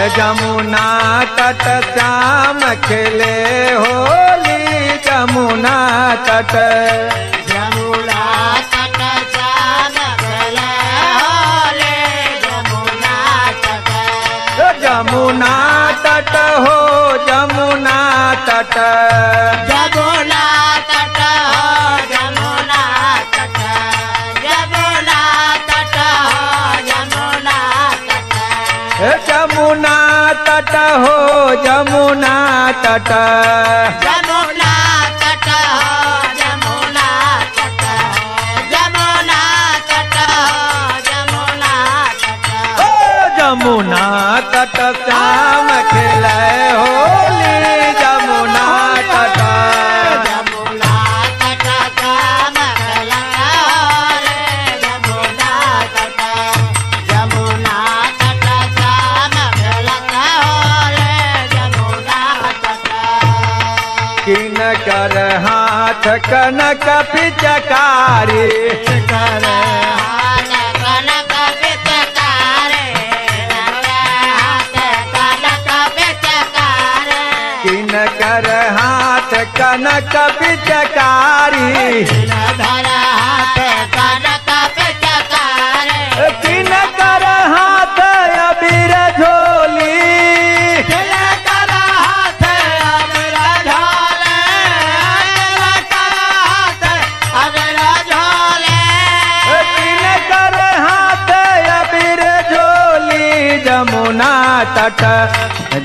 जमुना तट श्याम खेले होली जमुना तट जमुना तट श्याम खेले होली जमुना तट जमुना तट हो जमुना तट जमुना तट हो जमुना तट जमुना तट हो जमुना तट जमुना तट हो जमुना तट जमुना तट हो जमुना तट जमुना तट हो जमुना तट ओ जमुना तट श्याम खेले होली जमुना तट जमुना तट श्याम खेले होली जमुना तट जमुना तट श्याम खेले होली जमुना तट किन कर हाथ कनक पिचकारी कर हाथ कनक पिचकारे हाथ कनक पिचकारे किन कर हाथ कनक पिचकारी धर हाथ कनक पिचकारे किन कर हाथ अबीर झोली दिल कर हाथ अबीर झोले दिल कर हाथ अबीर झोले किन कर हाथ अबीर झोली जमुना तट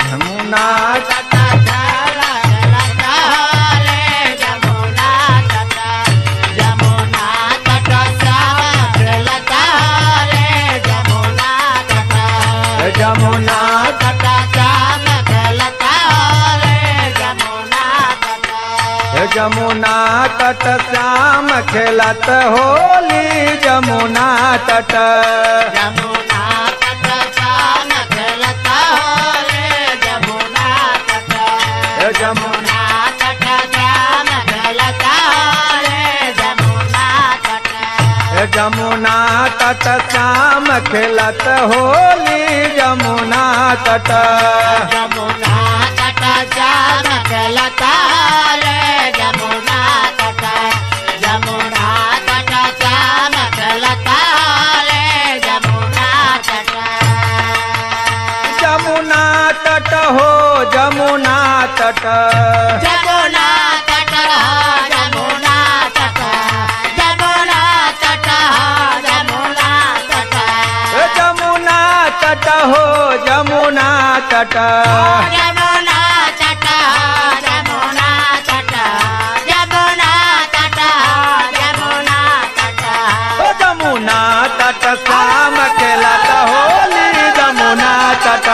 जमुना तट चला लगा होले जमुना तट जमुना तट श्याम लगा होले जमुना तट जमुना तट श्याम लगा होले जमुना तट जमुना तट श्याम खेलत होली जमुना तट जमुना तट श्याम लगा होले जमुना तट जमुना जमुना तट श्याम लगा होले जमुना तट जमुना तट श्याम खेलत होली जमुना तट जमुना तट श्याम लगा होले जमुना तट जमुना तट श्याम लगा होले जमुना तट जमुना तट हो जमुना तट जमुना तट हो जमुना तट जमुना तट हो जमुना तट जमुना तट हो जमुना तट जमुना तट हो जमुना तट जमुना तट हो जमुना तट जमुना तट श्याम खेलत होली जमुना तट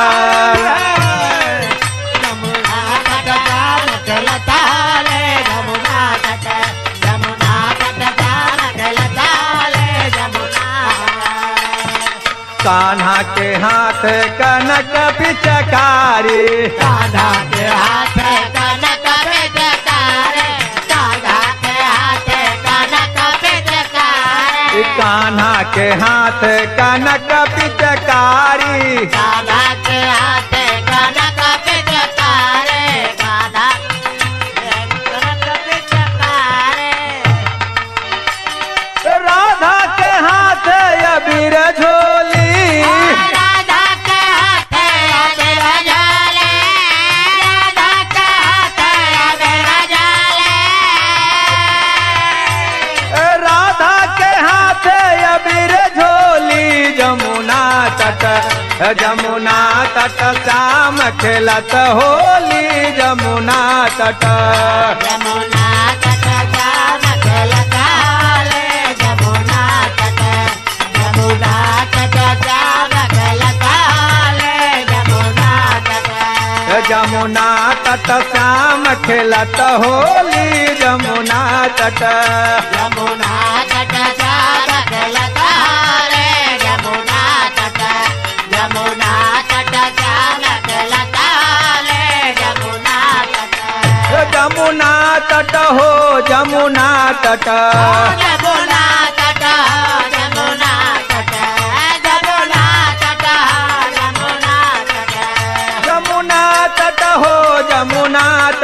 जमुना तट श्याम खेलता ले जमुना तट जमुना तट श्याम खेलता ले जमुना कान्हा के हाथ कनक पिचकारी राधा के हाथ कनक पिचकारे राधा के हाथ कनक पिचकारे कान्हा के हाथ कनक पिचकारी राधा के हाथ कनक पिचकारे राधा कनक पिचकारे राधा के हाथ अबीर झोली राधा के हाथ अबीर झोले राधा के हाथ अबीर झोले राधा के हाथ अबीर झोली जमुना तट जमुना तट श्याम खेलत होली जमुना तट जमुना तट श्याम खेलता ले जमुना तट जमुना तट श्याम खेलता ले जमुना तट जमुना तट श्याम खेलत होली जमुना तट जमुना तट श्याम खेलता ले जमुना तट जमुना तट श्याम खेलता ले जमुना तट जमुना तट हो जमुना तट जमुना तट जमुना तट जमुना तट जमुना तट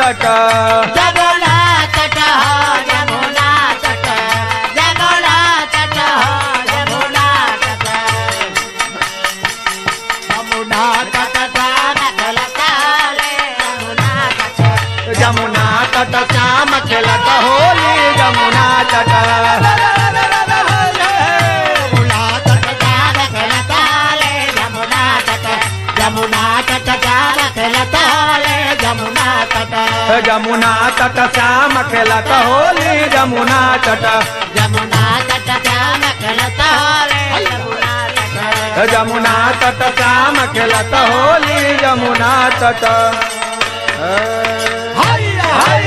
तट जमुना तट हो जमुना तट जमुना तट हो जमुना तट जमुना तट श्याम खेलता होली जमुना तट जमुना तट श्याम खेलत होली जमुना तट जमुना तट श्याम खेलता होली जमुना तट जमुना तट श्याम खेलता होली जमुना तट जमुना तट श्याम खेलत होली जमुना तट जमुना तट श्याम खेलता होली जमुना तट जमुना तट श्याम खेलत होली जमुना तट हाय हाय